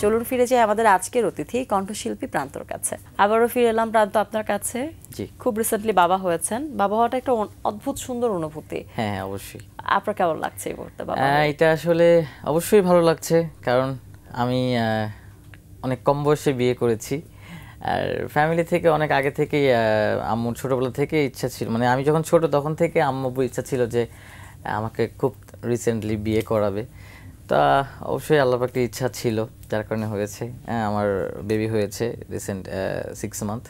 চলুন ফিরে যাই আমাদের আজকের অতিথি কণ্ঠশিল্পী প্রান্তর কাছে। আবারও ফিরে এলাম প্রান্ত আপনার কাছে। জি, খুব রিসেন্টলি বাবা হয়েছেন। বাবা হওয়াটা একটা অদ্ভুত সুন্দর অনুভূতি। হ্যাঁ অবশ্যই। আপনার কেমন লাগছে এই মুহূর্তে বাবা? এটা আসলে অবশ্যই ভালো লাগছে, কারণ আমি অনেক কম বয়সে বিয়ে করেছি। আর ফ্যামিলি থেকে অনেক আগে থেকেই আম্মুর ছোটবেলা থেকে ইচ্ছা ছিল, মানে আমি যখন ছোট তখন থেকে আম্মুর ইচ্ছা ছিল যে আমাকে খুব রিসেন্টলি বিয়ে করাবে। তা অবশ্যই আল্লাহ পাকের ইচ্ছা ছিল, যার কারণে হয়েছে। আমার বেবি হয়েছে রিসেন্ট 6 মান্থ।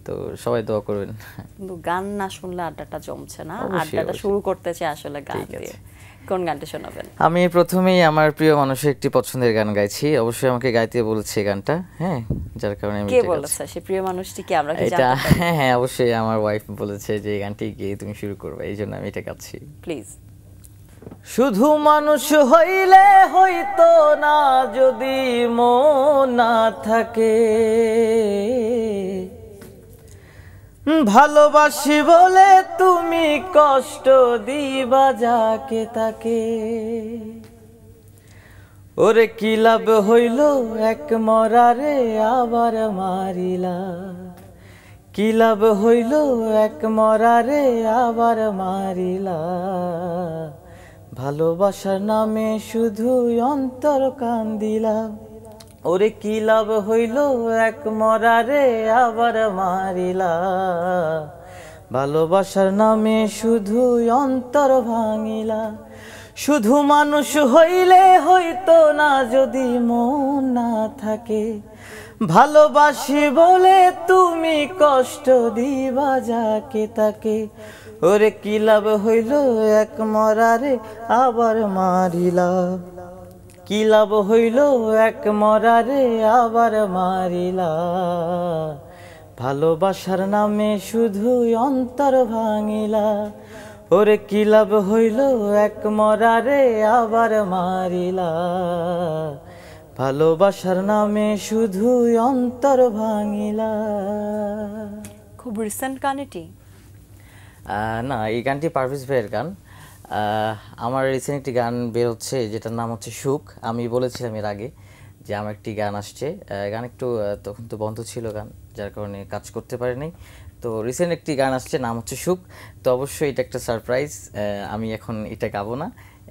তো সবাই দোয়া করবেন। কিন্তু গান না শুনলে আড্ডাটা জমছে না। অবশ্যই, আড্ডাটা অবশ্যই। শুরু করতে চাই আসলে গান ঠিক দিয়ে। আছে। কোন গানটা শোনাবেন? আমি প্রথমেই আমার প্রিয় মানুষের একটি পছন্দের গান গাইছি। অবশ্যই আমাকে গাইতে বলেছে এই গানটা, হ্যাঁ, যার কারণে আমি কে এটা গাইছি। বলেছে? সে প্রিয় মানুষটি কি আমরা কি এটা জানতে পারি? হ্যাঁ হ্যাঁ অবশ্যই আমার ওয়াইফ বলেছে যে এই গানটি গিয়ে তুমি শুরু করবে, এই জন্য আমি এটা গাচ্ছি। প্লিজ। শুধু মানুষ হইলে হইতো না যদি মন না থাকে, ভালোবাসি বলে তুমি কষ্ট দিবা যাকে তাকে। ওরে কি লাভ হইল এক মরারে আবার মারিলা, কি লাভ হইল এক মরারে আবার মারিলা, ভালোবাসার নামে শুধু অন্তর কান্দিলা। ওরে কি লাভ হইল এক মরারে আবার মারিলা, ভালোবাসার নামে শুধু অন্তর ভাঙিলা। শুধু মানুষ হইলে হইতো না যদি মন না থাকে, ভালোবাসি বলে তুমি কষ্ট দিবা যাকে তাকে। ওরে কি লাভ হইল এক মরারে আবার মারিলা, কি লাভ হইল এক মরারে আবার মারিলা, ভালোবাসার নামে শুধু অন্তর ভাঙিলা। ওরে কি লাভ হইল এক মরারে আবার মারিলা, ভালোবাসার নামে শুধু অন্তর ভাঙিলা। খুব রিসেন্ট গান এটি? না, এই গানটি পারভেজ ভাইয়ের গান। আমার রিসেন্ট একটি গান বের হচ্ছে যেটার নাম হচ্ছে সুখ। আমি বলেছিলাম এর আগে যে আমার একটি গান আসছে, গান একটু তখন তো বন্ধ ছিল গান, যার কারণে কাজ করতে পারিনি। তো রিসেন্ট একটি গান আসছে, নাম হচ্ছে সুখ। তো অবশ্যই এটা একটা সারপ্রাইজ, আমি এখন এটা গাবো না,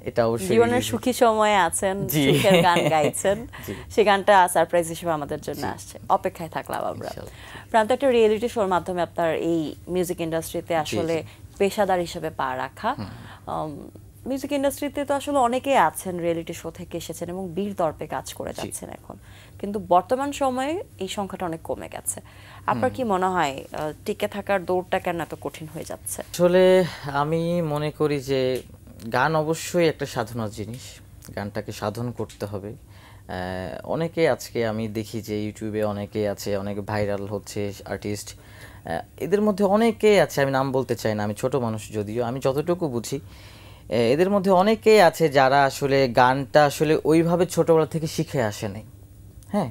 এটা অবশ্যই জীবনের সুখী সময়ে আছেন, সুখের গান গাইছেন, সেই গানটা সারপ্রাইজ হিসেবে আমাদের জন্য আসছে। অপেক্ষায় থাকলাম আমরা। প্রান্ত, একটা রিয়েলিটি শোর মাধ্যমে আপনার এই মিউজিক ইন্ডাস্ট্রিতে আসলে পেশাদার হিসেবে পা রাখা। মিউজিক ইন্ডাস্ট্রিতে তো আসলে অনেকেই আছেন রিয়েলিটি শো থেকে এসেছেন এবং বীর দর্পে কাজ করে যাচ্ছেন এখন, কিন্তু বর্তমান সময়ে এই সংখ্যাটা অনেক কমে গেছে। আপনার কি মনে হয় টিকে থাকার দৌড়টা কেন এত কঠিন হয়ে যাচ্ছে? আসলে আমি মনে করি যে গান অবশ্যই একটা সাধনার জিনিস, গানটাকে সাধন করতে হবে। অনেকে আজকে আমি দেখি যে ইউটিউবে অনেকেই আছে, অনেক ভাইরাল হচ্ছে আর্টিস্ট, এদের মধ্যে অনেকেই আছে, আমি নাম বলতে চাই না, আমি ছোট মানুষ যদিও, আমি যতটুকু বুঝি এদের মধ্যে অনেকেই আছে যারা আসলে গানটা আসলে ওইভাবে ছোটবেলা থেকে শিখে আসে নাই। হ্যাঁ,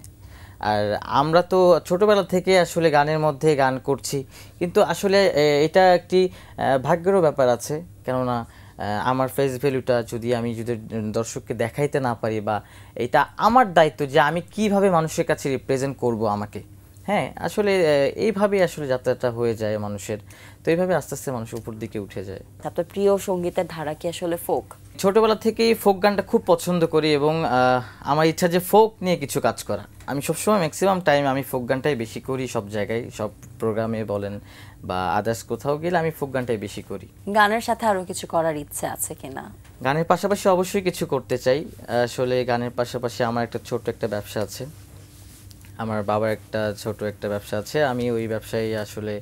আর আমরা তো ছোটবেলা থেকে আসলে গানের মধ্যে গান করছি, কিন্তু আসলে এটা একটি ভাগ্যেরও ব্যাপার আছে। কেননা আমার ফেস ভ্যালুটা যদি দর্শককে দেখাইতে না পারি, বা এটা আমার দায়িত্ব যে আমি কিভাবে মানুষের কাছে রিপ্রেজেন্ট করব আমাকে। হ্যাঁ, আসলে এইভাবেই আসলে যাত্রাটা হয়ে যায় মানুষের। তো এইভাবে আস্তে আস্তে মানুষ উপর দিকে উঠে যায়। আপনার প্রিয় সঙ্গীতের ধারা কি আসলে ফোক? ছোটবেলা থেকেই ফোক গানটা খুব পছন্দ করি এবং আমার ইচ্ছা যে ফোক নিয়ে কিছু কাজ করা। আমি সবসময় ম্যাক্সিমাম টাইম আমি ফোক গানটাই বেশি করি, সব জায়গায়, সব প্রোগ্রামে বলেন বা আদার্স কোথাও গেলে আমি ফোক গানটাই বেশি করি। গানের সাথে আরো কিছু করার ইচ্ছে আছে কিনা? গানের পাশাপাশি অবশ্যই কিছু করতে চাই। আসলে গানের পাশাপাশি আমার একটা ছোট একটা ব্যবসা আছে, আমার বাবার একটা ছোট একটা ব্যবসা আছে। আমি ওই ব্যবসায় আসলে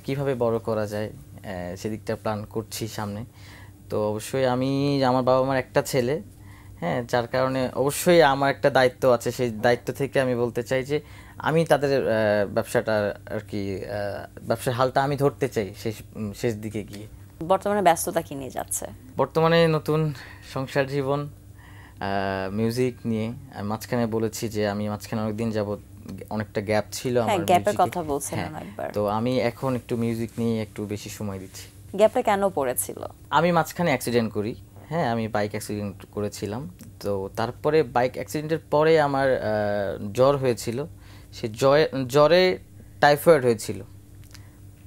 কিভাবে বড় করা যায় সেদিকটা প্ল্যান করছি সামনে। তো অবশ্যই আমার বাবা মার একটা ছেলে, হ্যাঁ, যার কারণে অবশ্যই আমার একটা দায়িত্ব আছে। সেই দায়িত্ব থেকে আমি বলতে চাই যে আমি তাদের ব্যবসাটা আর কি, ব্যবসার হালটা আমি ধরতে চাই শেষ দিকে গিয়ে। বর্তমানে ব্যস্ততা কি নিয়ে যাচ্ছে? বর্তমানে নতুন সংসার জীবন, মিউজিক নিয়ে। আমি মাঝখানে বলেছি যে আমি মাঝখানে অনেকদিন যাবত অনেকটা গ্যাপ ছিল আমার, গ্যাপের কথা বলছিলেন একবার। তো আমি এখন একটু মিউজিক নিয়ে একটু বেশি সময় দিচ্ছি। গ্যাপটা কেন পড়েছিল? আমি মাঝখানে অ্যাক্সিডেন্ট করি, হ্যাঁ, আমি বাইক অ্যাক্সিডেন্ট করেছিলাম। তো তারপরে বাইক অ্যাক্সিডেন্টের পরে আমার জ্বর হয়েছিল, সে জ্বরে টাইফয়েড হয়েছিল,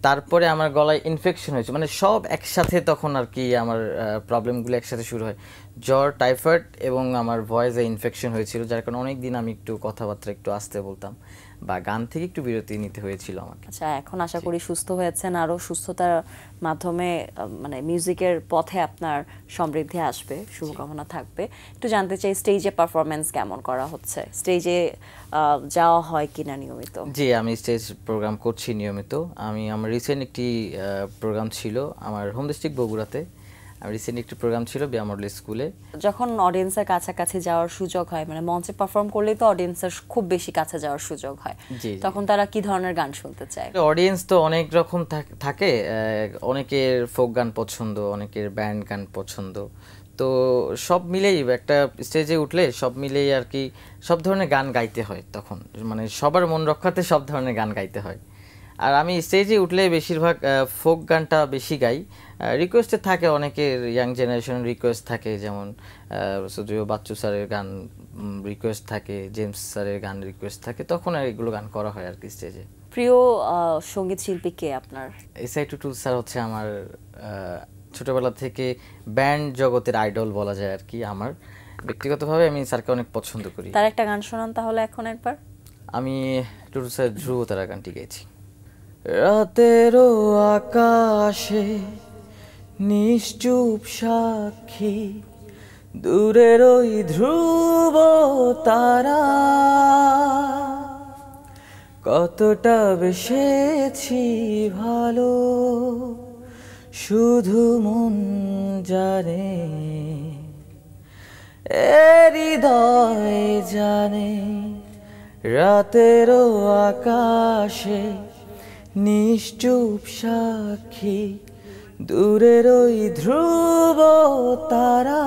তারপরে আমার গলায় ইনফেকশন হয়েছে, মানে সব একসাথে তখন আর কি আমার প্রবলেমগুলো একসাথে শুরু হয়, জ্বর, টাইফয়েড এবং আমার ভয়েসে ইনফেকশন হয়েছিল, যার কারণে অনেক দিন আমি একটু কথাবার্তা একটু আস্তে বলতাম বা গান থেকে একটু বিরতি নিতে হয়েছিল আমাকে। আচ্ছা, এখন আশা করি সুস্থ হয়েছেন, আরো সুস্থতার মাধ্যমে মানে মিউজিকের পথে আপনার সমৃদ্ধি আসবে, শুভকামনা থাকবে। একটু জানতে চাই স্টেজে পারফরমেন্স কেমন করা হচ্ছে, স্টেজে যাওয়া হয় কিনা নিয়মিত? জি, আমি স্টেজ প্রোগ্রাম করছি নিয়মিত। আমার রিসেন্ট একটি প্রোগ্রাম ছিল আমার হোম ডিস্ট্রিক্ট বগুড়াতে, রিসেন্ট একটি প্রোগ্রাম ছিল বিয়া মডেল স্কুলে। যখন অডিয়েন্সের কাছাকাছি যাওয়ার সুযোগ হয়, মানে মঞ্চে পারফর্ম করলেই তো অডিয়েন্সের খুব বেশি কাছে যাওয়ার সুযোগ হয়, তখন তারা কি ধরনের গান শুনতে চায়? অডিয়েন্স তো অনেক রকম থাকে, অনেকের ফোক গান পছন্দ, অনেকের ব্যান্ড গান পছন্দ, তো সব মিলেই একটা স্টেজে উঠলে সব মিলেই আর কি সব ধরনের গান গাইতে হয়, তখন মানে সবার মন রক্ষাতে সব ধরনের গান গাইতে হয়। আর আমি স্টেজে উঠলে বেশিরভাগ ফোক গানটা বেশি গাই। রিকোয়েস্টে থাকে অনেকের, ইয়াং জেনারেশন রিকোয়েস্ট থাকে, যেমন যদিও বাচ্চু স্যারের গান রিকোয়েস্ট থাকে, জেমস স্যারের গান রিকোয়েস্ট থাকে, তখন আর এগুলো গান করা হয় আর কি স্টেজে। প্রিয় সঙ্গীত শিল্পী কে আপনার? এসআই টুটুল স্যার হচ্ছে আমার ছোটবেলা থেকে ব্যান্ড জগতের আইডল বলা যায় আর কি। আমার ব্যক্তিগতভাবে আমি স্যারকে অনেক পছন্দ করি। তার একটা গান শোনান তাহলে এখন একবার। আমি টুটুল স্যার ধ্রুব তারা গানটি গেয়েছি। রাতেরও আকাশে নিশ্চুপ সাক্ষী, দূরের ওই ধ্রুব তারা, কতটা বেসেছি ভালো শুধু মন জানে, হৃদয় জানে। রাতেরও আকাশে নিশ্চুপ সাক্ষী, দূরের ওই ধ্রুব তারা,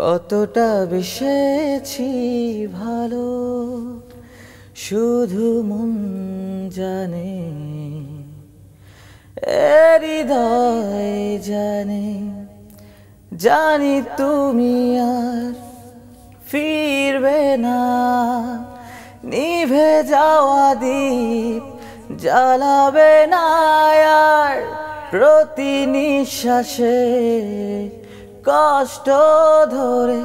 কতটা বেসেছি ভালো শুধু মন জানে, হৃদয় জানে। জানি তুমি আর ফিরবে না, নিভে যাওয়া দ্বীপ জ্বালাবে না আর, প্রতি নিঃশ্বাসে কষ্ট ধরে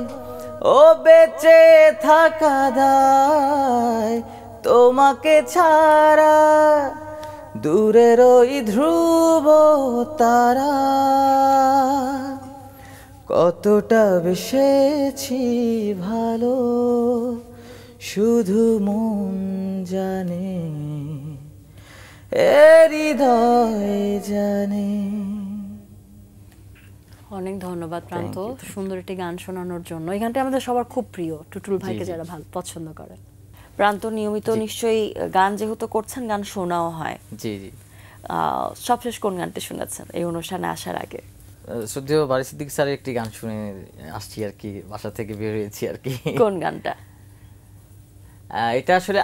ও বেঁচে থাকা দায় তোমাকে ছাড়া, দূরের ওই ধ্রুব তারা, কতটা বেসেছি ভালো শুধু মন জানে, হৃদয় জানে। অনেক ধন্যবাদ প্রান্ত, সুন্দর একটি গান শোনানোর জন্য। এই গানটা আমাদের সবার খুব প্রিয়, টুটুল ভাইকে যারা ভালো পছন্দ করেন। প্রান্ত নিয়মিত নিশ্চয়ই গান যেহেতু করছেন, গান শোনাও হয়। জি জি। সবশেষ কোন গানটি শুনেছেন এই অনুষ্ঠানে আসার আগে? যদিও বারি সিদ্দিক স্যারের একটি গান শুনে আসছি আর কি, বাসা থেকে বের হয়েছি আর কি। কোন গানটা? এটা আসলে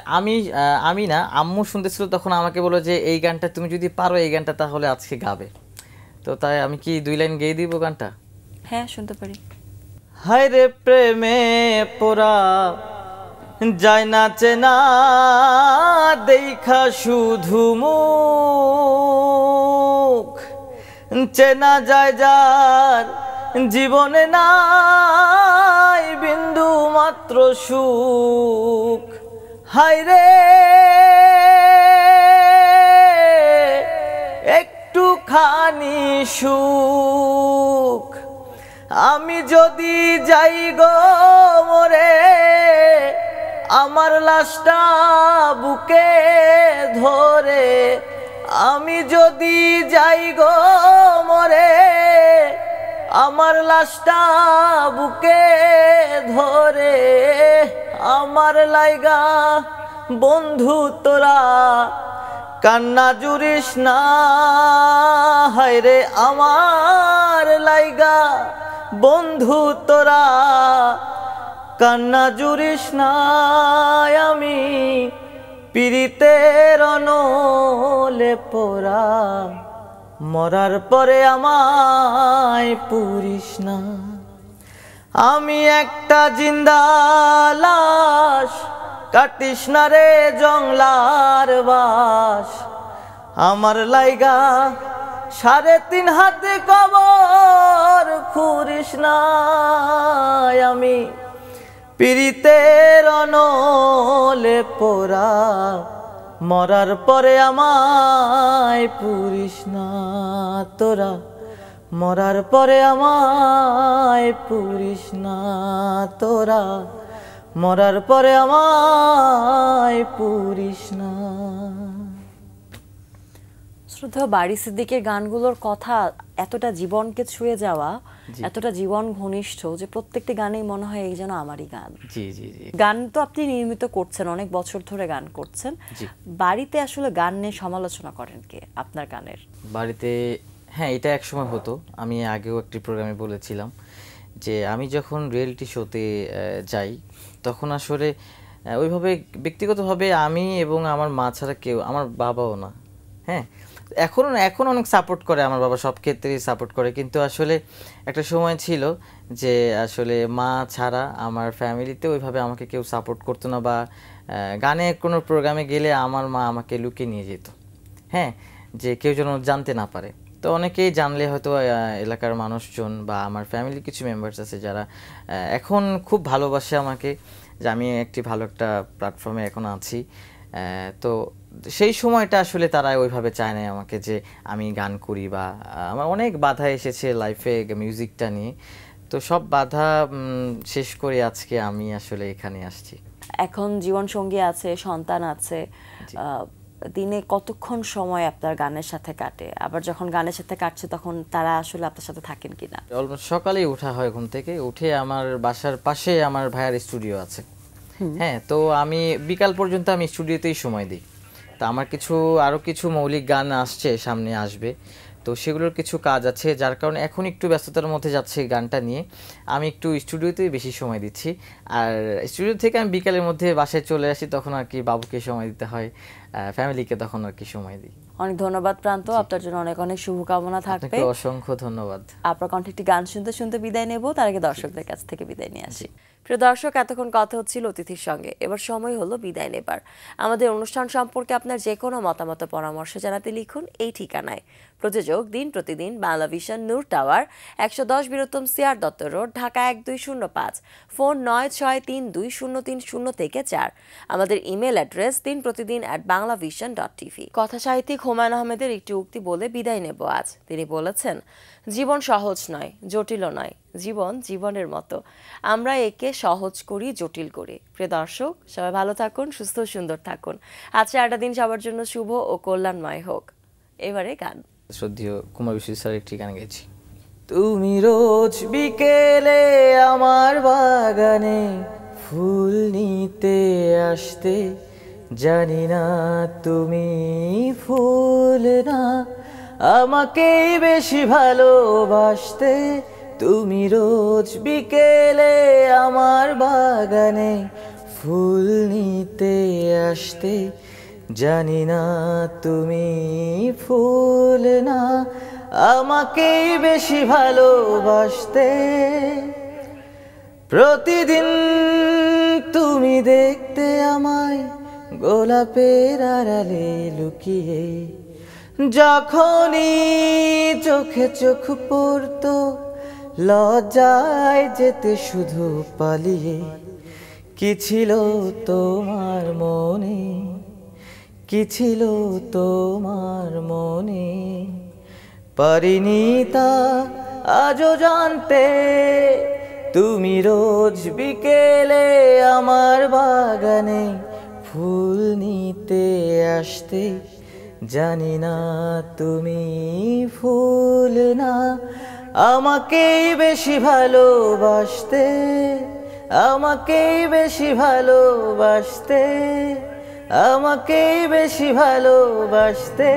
আমি না, আম্মু শুনতেছিল, তখন আমাকে বললো যে এই গানটা তুমি যদি পারো এই গানটা তাহলে আজকে গাবে, তো তাই আমি কি 2 লাইন গেয়ে দিব গানটা? হ্যাঁ, শুনতে পারি। হায় রে প্রেমে পোড়া যায় না চেনা, দেখা শুধু মুখ, চেনা যায় যার জীবনে নাই বিন্দু মাত্র সুখ। হায় রে একটুখানি সুখ, আমি যদি যাই গো মরে, আমার লাশটা বুকে ধরে, আমি যদি যাই গো মরে, আমার লাশটা বুকে ধরে, আমার লাইগা বন্ধু তোরা কান্না জুড়িস না। হায় রে আমার লাইগা বন্ধু তোরা কান্না জুড়িস না, আমি পীড়িতের অনলে পোড়া, মরার পরে আমায় পুরিস না। আমি একটা জিন্দা লাশ, কাটিস না রে জংলার বাস, আমার লাইগা 3.5 হাতে কবর খুঁড়িস না। আমি পীড়িতের অনলে পোড়া, মরার পরে আমায় পুরিস না তোরা, মরার পরে আমায় পুরিস না তোরা, মরার পরে আমায় পুরিস না। শ্রদ্ধেয় বারী সিদ্দিকের গানগুলোর কথা এতটা জীবনকে ছুঁয়ে যাওয়া, এতটা জীবন ঘনিষ্ঠ যে প্রত্যেকটি গানেই মনে হয় এই যেন আমারই গান। জি জি জি। গান তো আপনি নিয়মিত করছেন, অনেক বছর ধরে গান করছেন। বাড়িতে আসলে গান নিয়ে সমালোচনা করেন কে আপনার গানের? বাড়িতে হ্যাঁ, এটা এক সময় হতো। আমি আগেও একটি প্রোগ্রামে বলেছিলাম যে আমি যখন রিয়েলিটি শোতে যাই তখন আসলে ওইভাবে ব্যক্তিগতভাবে আমি এবং আমার মা ছাড়া কেউ, আমার বাবাও না, হ্যাঁ এখন অনেক সাপোর্ট করে আমার বাবা, সব ক্ষেত্রেই সাপোর্ট করে, কিন্তু আসলে একটা সময় ছিল যে আসলে মা ছাড়া আমার ফ্যামিলিতে ওইভাবে আমাকে কেউ সাপোর্ট করতো না, বা গানে কোনো প্রোগ্রামে গেলে আমার মা আমাকে লুকিয়ে নিয়ে যেত, হ্যাঁ, যে কেউ যেন জানতে না পারে। তো অনেকেই জানলে হয়তো এলাকার মানুষজন বা আমার ফ্যামিলির কিছু মেম্বার্স আছে যারা এখন খুব ভালোবাসে আমাকে, যে আমি একটি ভালো একটা প্ল্যাটফর্মে এখন আছি। তো সেই সময়টা আসলে তারা ওইভাবে চায় না আমাকে যে আমি গান করি, বা আমার অনেক বাধা এসেছে লাইফে মিউজিকটা নিয়ে। তো সব বাধা শেষ করে আজকে আমি আসলে এখানে আসছি। এখন জীবন সঙ্গী আছে, সন্তান আছে, দিনে কতক্ষণ সময় আপনার গানের সাথে কাটে? আবার যখন গানের সাথে কাটছে তখন তারা আসলে আপনার সাথে থাকেন কিনা? অলমোস্ট সকালেই ওঠা হয় ঘুম থেকে, উঠে আমার বাসার পাশে আমার ভাইয়ার স্টুডিও আছে, হ্যাঁ, তো আমি বিকাল পর্যন্ত আমি স্টুডিওতেই সময় দিই। তা আমার আরও কিছু মৌলিক গান আসছে, সামনে আসবে, তো সেগুলোর কিছু কাজ আছে, যার কারণে এখন একটু ব্যস্ততার মধ্যে যাচ্ছে গানটা নিয়ে। আমি একটু স্টুডিওতেই বেশি সময় দিচ্ছি, আর স্টুডিও থেকে আমি বিকালের মধ্যে বাসায় চলে আসি, তখন আর কি বাবুকে সময় দিতে হয়, ফ্যামিলিকে তখন আর কি সময় দিই। অনেক ধন্যবাদ প্রান্ত, আপনার জন্য অনেক অনেক শুভকামনা থাকবে। আপনাকে অসংখ্য ধন্যবাদ। আপনার কণ্ঠে একটি গান শুনতে শুনতে বিদায় নেব, তার আগে দর্শকদের কাছ থেকে বিদায় নিয়ে আসি। প্রিয় দর্শক, এতক্ষণ কথা হচ্ছিল অতিথির সঙ্গে, এবার সময় হলো বিদায় নেবার। আমাদের অনুষ্ঠান সম্পর্কে আপনার যে কোনো মতামত পরামর্শ জানাতে লিখুন এই ঠিকানায়। প্রযোজক দিন প্রতিদিন, Banglavision, Noor tower, 110 Bir Uttam CR Dutta road, Dhaka 1205, phone 96320303 থেকে 4। আমাদের ইমেল অ্যাড্রেস dinprotidin@banglavision.tv। কথা সাহিত্যিক হুমায়ুন আহমেদের একটি উক্তি বলে বিদায় নেব আজ। তিনি বলেছেন, জীবন সহজ নয়, জটিলও নয়, জীবন জীবনের মতো, আমরা একে সহজ করি, জটিল করি। প্রিয় দর্শক, সবাই ভালো থাকুন, সুস্থ সুন্দর থাকুন। আজকে 8টা দিন সবার জন্য শুভ ও কল্যাণময় হোক। এবারে গান। শ্রদ্ধেয় কুমার বিশ্বজিৎ স্যার একটি গান গেয়েছি। তুমি রোজ বিকেলে আমার বাগানে ফুল নিতে আসতে, জানি না তুমি ফুল না আমাকেই বেশি ভালোবাসতে। তুমি রোজ বিকেলে আমার বাগানে ফুল নিতে আসতে, জানি না তুমি ফুল না আমাকেই বেশি ভালোবাসতে। প্রতিদিন তুমি দেখতে আমায় গোলাপের আড়ালে লুকিয়ে, যখনই চোখে চোখ পড়তো লজ্জায় যেতে শুধু পালিয়ে। কি ছিল তোমার মনে, কি ছিল তোমার মনে, পারিনি তা আজও জানতে। তুমি রোজ বিকেলে আমার বাগানে ফুল নিতে আসতে, জানি না তুমি ফুল না আমাকেই বেশি ভালোবাসতে, আমাকেই বেশি ভালোবাসতে, আমাকেই বেশি ভালোবাসতে।